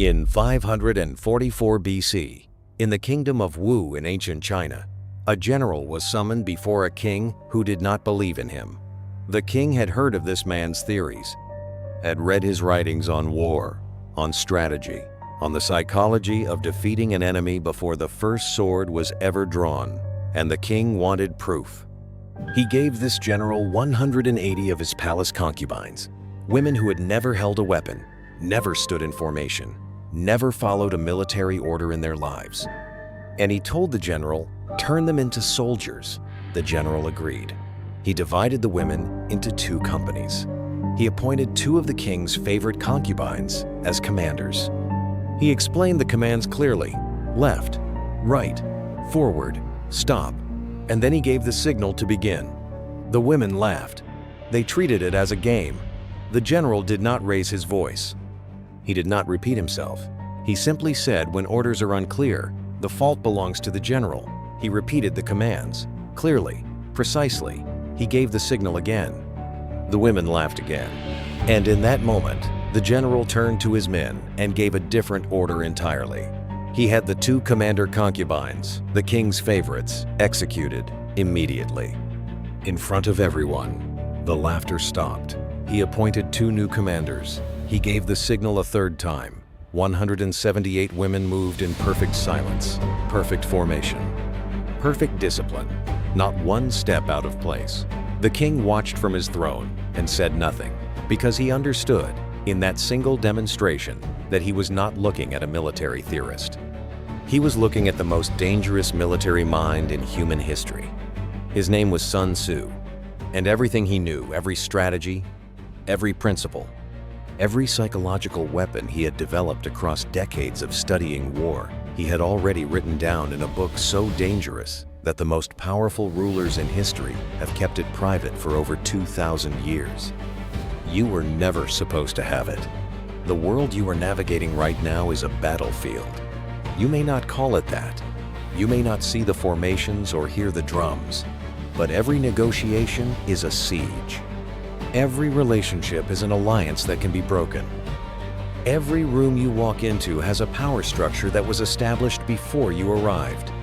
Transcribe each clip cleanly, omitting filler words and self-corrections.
In 544 BC, in the kingdom of Wu in ancient China, a general was summoned before a king who did not believe in him. The king had heard of this man's theories, had read his writings on war, on strategy, on the psychology of defeating an enemy before the first sword was ever drawn, and the king wanted proof. He gave this general 180 of his palace concubines, women who had never held a weapon, never stood in formation, never followed a military order in their lives. And he told the general, turn them into soldiers. The general agreed. He divided the women into 2 companies. He appointed 2 of the king's favorite concubines as commanders. He explained the commands clearly: left, right, forward, stop, and then he gave the signal to begin. The women laughed. They treated it as a game. The general did not raise his voice. He did not repeat himself. He simply said, when orders are unclear, the fault belongs to the general. He repeated the commands, clearly, precisely. He gave the signal again. The women laughed again. And in that moment, the general turned to his men and gave a different order entirely. He had the 2 commander concubines, the king's favorites, executed immediately. In front of everyone, the laughter stopped. He appointed 2 new commanders. He gave the signal a 3rd time. 178 women moved in perfect silence, perfect formation, perfect discipline, not one step out of place. The king watched from his throne and said nothing, because he understood, in that single demonstration, that he was not looking at a military theorist. He was looking at the most dangerous military mind in human history. His name was Sun Tzu, and everything he knew, every strategy, every principle, every psychological weapon he had developed across decades of studying war, he had already written down in a book so dangerous that the most powerful rulers in history have kept it private for over 2,000 years. You were never supposed to have it. The world you are navigating right now is a battlefield. You may not call it that. You may not see the formations or hear the drums, but every negotiation is a siege. Every relationship is an alliance that can be broken. Every room you walk into has a power structure that was established before you arrived.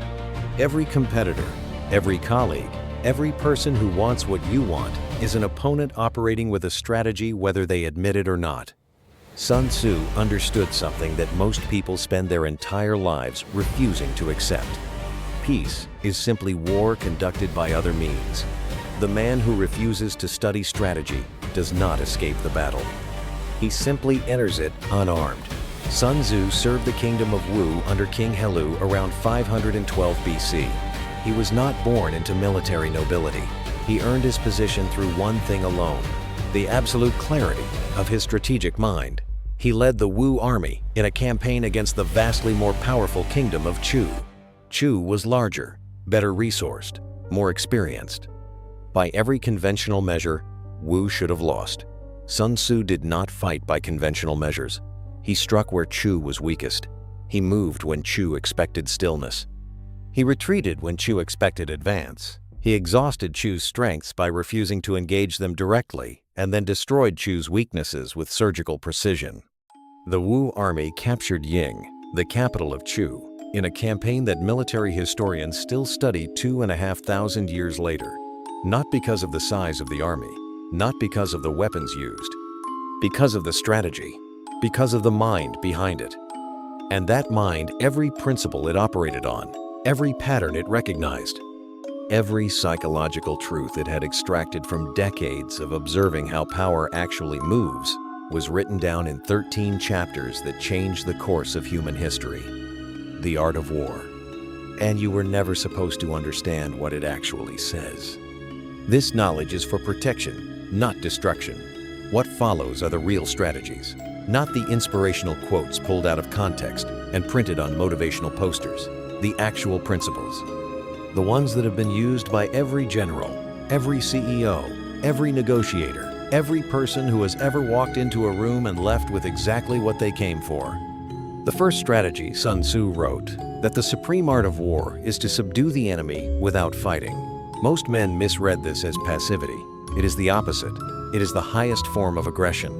Every competitor, every colleague, every person who wants what you want is an opponent operating with a strategy whether they admit it or not. Sun Tzu understood something that most people spend their entire lives refusing to accept. Peace is simply war conducted by other means. The man who refuses to study strategy does not escape the battle. He simply enters it unarmed. Sun Tzu served the kingdom of Wu under King Helu around 512 BC. He was not born into military nobility. He earned his position through one thing alone: the absolute clarity of his strategic mind. He led the Wu army in a campaign against the vastly more powerful kingdom of Chu. Chu was larger, better resourced, more experienced. By every conventional measure, Wu should have lost. Sun Tzu did not fight by conventional measures. He struck where Chu was weakest. He moved when Chu expected stillness. He retreated when Chu expected advance. He exhausted Chu's strengths by refusing to engage them directly, and then destroyed Chu's weaknesses with surgical precision. The Wu army captured Ying, the capital of Chu, in a campaign that military historians still study 2,500 years later. Not because of the size of the army, not because of the weapons used, because of the strategy, because of the mind behind it. And that mind, every principle it operated on, every pattern it recognized, every psychological truth it had extracted from decades of observing how power actually moves, was written down in 13 chapters that changed the course of human history. The Art of War. And you were never supposed to understand what it actually says. This knowledge is for protection, not destruction. What follows are the real strategies, not the inspirational quotes pulled out of context and printed on motivational posters. The actual principles. The ones that have been used by every general, every CEO, every negotiator, every person who has ever walked into a room and left with exactly what they came for. The first strategy, Sun Tzu wrote, that the supreme art of war is to subdue the enemy without fighting. Most men misread this as passivity. It is the opposite. It is the highest form of aggression.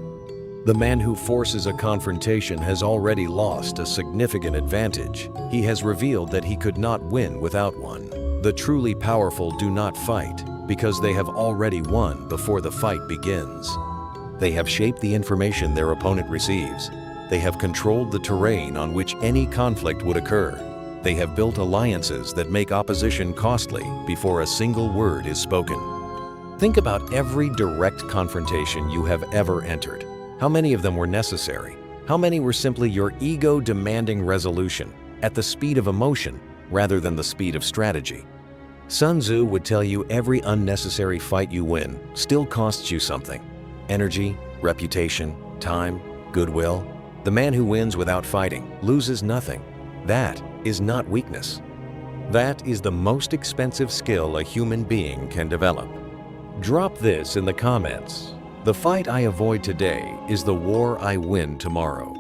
The man who forces a confrontation has already lost a significant advantage. He has revealed that he could not win without one. The truly powerful do not fight because they have already won before the fight begins. They have shaped the information their opponent receives. They have controlled the terrain on which any conflict would occur. They have built alliances that make opposition costly before a single word is spoken. Think about every direct confrontation you have ever entered. How many of them were necessary? How many were simply your ego demanding resolution at the speed of emotion rather than the speed of strategy? Sun Tzu would tell you every unnecessary fight you win still costs you something. Energy, reputation, time, goodwill. The man who wins without fighting loses nothing. That is not weakness. That is the most expensive skill a human being can develop. Drop this in the comments. The fight I avoid today is the war I win tomorrow.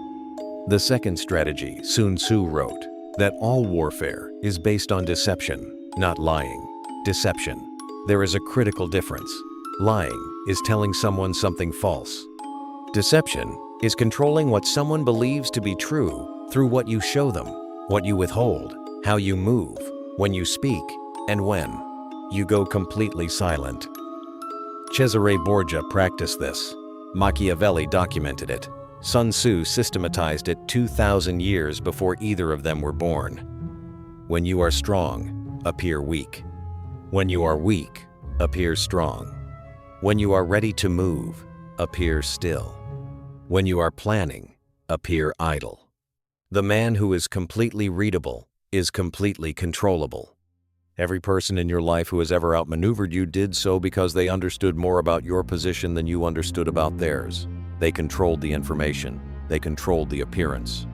The second strategy, Sun Tzu wrote that all warfare is based on deception, not lying. Deception. There is a critical difference. Lying is telling someone something false. Deception is controlling what someone believes to be true through what you show them, what you withhold, how you move, when you speak, and when you go completely silent. Cesare Borgia practiced this. Machiavelli documented it. Sun Tzu systematized it 2,000 years before either of them were born. When you are strong, appear weak. When you are weak, appear strong. When you are ready to move, appear still. When you are planning, appear idle. The man who is completely readable is completely controllable. Every person in your life who has ever outmaneuvered you did so because they understood more about your position than you understood about theirs. They controlled the information. They controlled the appearance.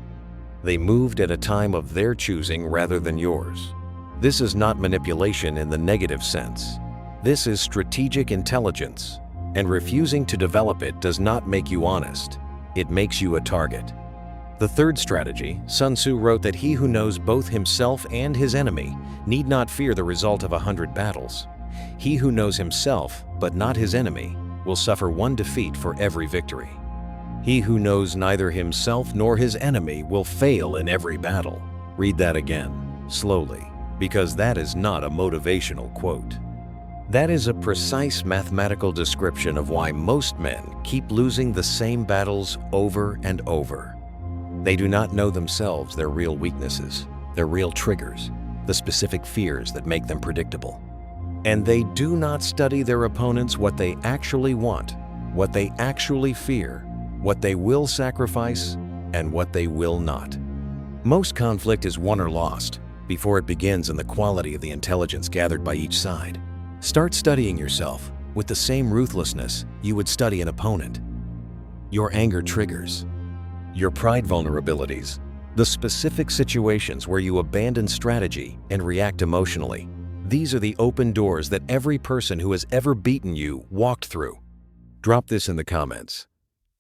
They moved at a time of their choosing rather than yours. This is not manipulation in the negative sense. This is strategic intelligence, and refusing to develop it does not make you honest. It makes you a target. The third strategy, Sun Tzu wrote that he who knows both himself and his enemy need not fear the result of 100 battles. He who knows himself, but not his enemy, will suffer one defeat for every victory. He who knows neither himself nor his enemy will fail in every battle. Read that again, slowly, because that is not a motivational quote. That is a precise mathematical description of why most men keep losing the same battles over and over. They do not know themselves their real weaknesses, their real triggers, the specific fears that make them predictable. And they do not study their opponents what they actually want, what they actually fear, what they will sacrifice, and what they will not. Most conflict is won or lost before it begins in the quality of the intelligence gathered by each side. Start studying yourself with the same ruthlessness you would study an opponent. Your anger triggers, your pride vulnerabilities, the specific situations where you abandon strategy and react emotionally. These are the open doors that every person who has ever beaten you walked through. Drop this in the comments.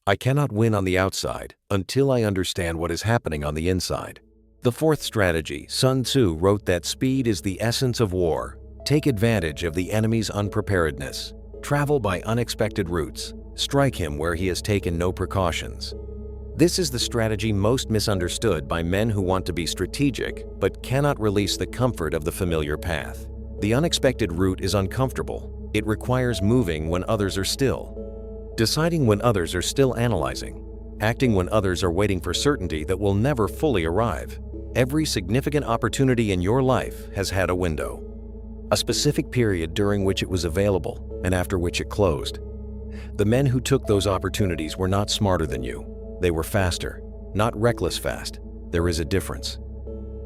I cannot win on the outside until I understand what is happening on the inside. The fourth strategy, Sun Tzu wrote that speed is the essence of war. Take advantage of the enemy's unpreparedness. Travel by unexpected routes. Strike him where he has taken no precautions. This is the strategy most misunderstood by men who want to be strategic but cannot release the comfort of the familiar path. The unexpected route is uncomfortable. It requires moving when others are still, deciding when others are still analyzing, acting when others are waiting for certainty that will never fully arrive. Every significant opportunity in your life has had a window, a specific period during which it was available and after which it closed. The men who took those opportunities were not smarter than you. They were faster, not reckless fast. There is a difference.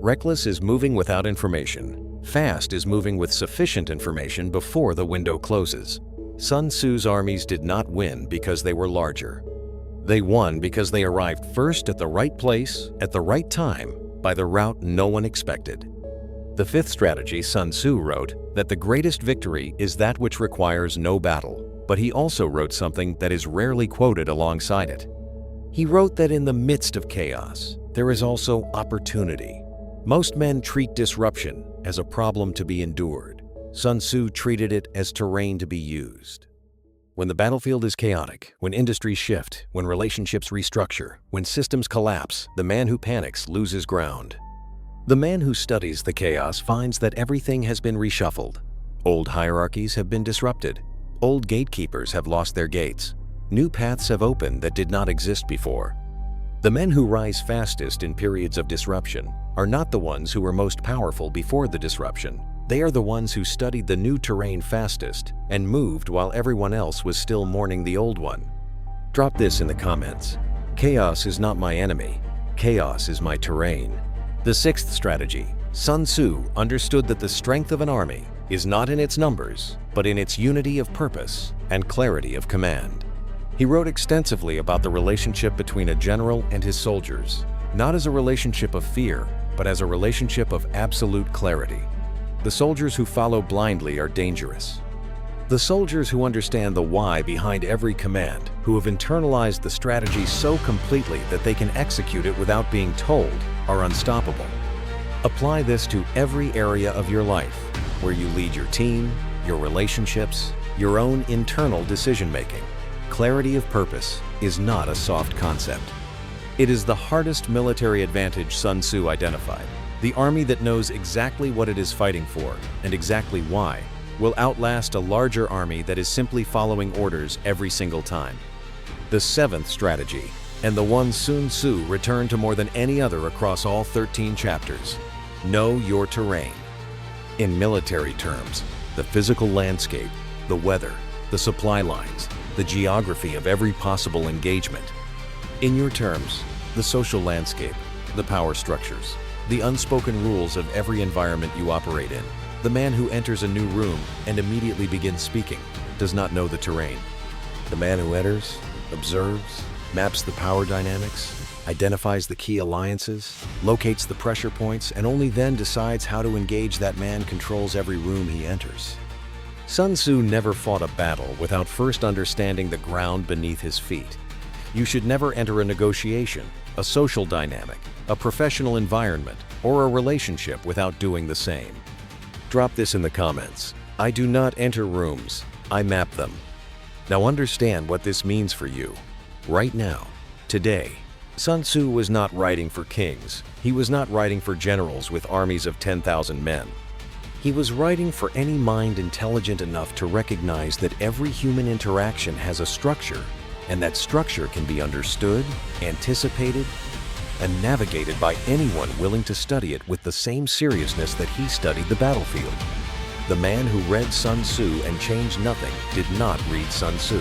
Reckless is moving without information. Fast is moving with sufficient information before the window closes. Sun Tzu's armies did not win because they were larger. They won because they arrived first at the right place, at the right time, by the route no one expected. The fifth strategy, Sun Tzu wrote that the greatest victory is that which requires no battle, but he also wrote something that is rarely quoted alongside it. He wrote that in the midst of chaos, there is also opportunity. Most men treat disruption as a problem to be endured. Sun Tzu treated it as terrain to be used. When the battlefield is chaotic, when industries shift, when relationships restructure, when systems collapse, the man who panics loses ground. The man who studies the chaos finds that everything has been reshuffled. Old hierarchies have been disrupted. Old gatekeepers have lost their gates. New paths have opened that did not exist before. The men who rise fastest in periods of disruption are not the ones who were most powerful before the disruption. They are the ones who studied the new terrain fastest and moved while everyone else was still mourning the old one. Drop this in the comments. Chaos is not my enemy. Chaos is my terrain. The sixth strategy. Sun Tzu understood that the strength of an army is not in its numbers, but in its unity of purpose and clarity of command. He wrote extensively about the relationship between a general and his soldiers, not as a relationship of fear, but as a relationship of absolute clarity. The soldiers who follow blindly are dangerous. The soldiers who understand the why behind every command, who have internalized the strategy so completely that they can execute it without being told, are unstoppable. Apply this to every area of your life, where you lead your team, your relationships, your own internal decision-making. Clarity of purpose is not a soft concept. It is the hardest military advantage Sun Tzu identified. The army that knows exactly what it is fighting for and exactly why will outlast a larger army that is simply following orders every single time. The seventh strategy, and the one Sun Tzu returned to more than any other across all 13 chapters: know your terrain. In military terms, the physical landscape, the weather, the supply lines, the geography of every possible engagement. In your terms, the social landscape, the power structures, the unspoken rules of every environment you operate in. The man who enters a new room and immediately begins speaking does not know the terrain. The man who enters, observes, maps the power dynamics, identifies the key alliances, locates the pressure points, and only then decides how to engage that man controls every room he enters. Sun Tzu never fought a battle without first understanding the ground beneath his feet. You should never enter a negotiation, a social dynamic, a professional environment, or a relationship without doing the same. Drop this in the comments. I do not enter rooms, I map them. Now understand what this means for you. Right now, today, Sun Tzu was not writing for kings. He was not writing for generals with armies of 10,000 men. He was writing for any mind intelligent enough to recognize that every human interaction has a structure, and that structure can be understood, anticipated, and navigated by anyone willing to study it with the same seriousness that he studied the battlefield. The man who read Sun Tzu and changed nothing did not read Sun Tzu.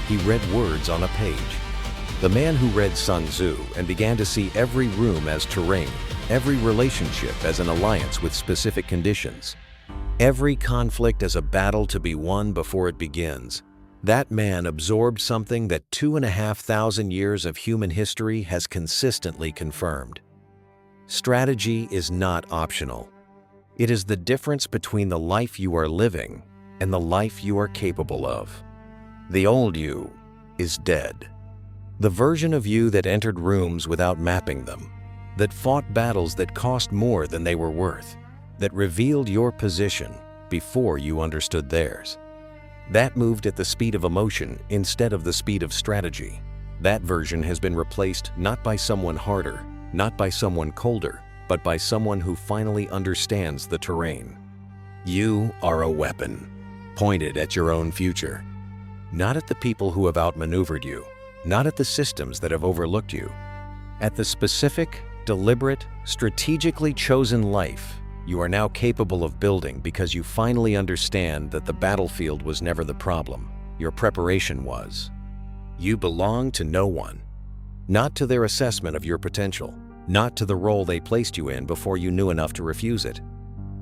He read words on a page. The man who read Sun Tzu and began to see every room as terrain, every relationship as an alliance with specific conditions, every conflict as a battle to be won before it begins, that man absorbed something that 2,500 years of human history has consistently confirmed. Strategy is not optional. It is the difference between the life you are living and the life you are capable of. The old you is dead. The version of you that entered rooms without mapping them, that fought battles that cost more than they were worth, that revealed your position before you understood theirs. That moved at the speed of emotion instead of the speed of strategy. That version has been replaced not by someone harder, not by someone colder, but by someone who finally understands the terrain. You are a weapon, pointed at your own future. Not at the people who have outmaneuvered you, not at the systems that have overlooked you. At the specific, deliberate, strategically chosen life you are now capable of building because you finally understand that the battlefield was never the problem, your preparation was. You belong to no one, not to their assessment of your potential, not to the role they placed you in before you knew enough to refuse it,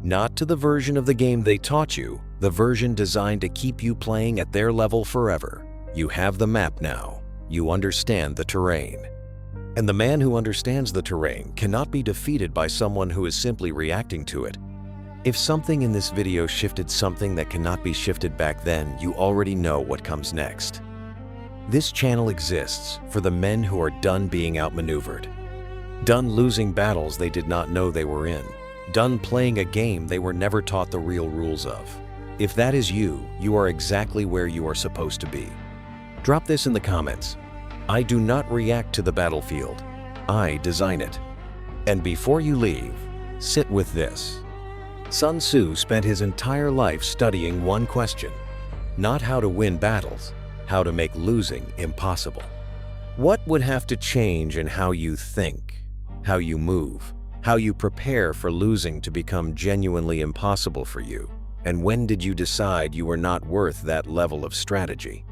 not to the version of the game they taught you, the version designed to keep you playing at their level forever. You have the map now. You understand the terrain. And the man who understands the terrain cannot be defeated by someone who is simply reacting to it. If something in this video shifted something that cannot be shifted back then, you already know what comes next. This channel exists for the men who are done being outmaneuvered, done losing battles they did not know they were in, done playing a game they were never taught the real rules of. If that is you, you are exactly where you are supposed to be. Drop this in the comments. I do not react to the battlefield. I design it. And before you leave, sit with this. Sun Tzu spent his entire life studying one question: not how to win battles, how to make losing impossible. What would have to change in how you think, how you move, how you prepare for losing to become genuinely impossible for you? And when did you decide you were not worth that level of strategy?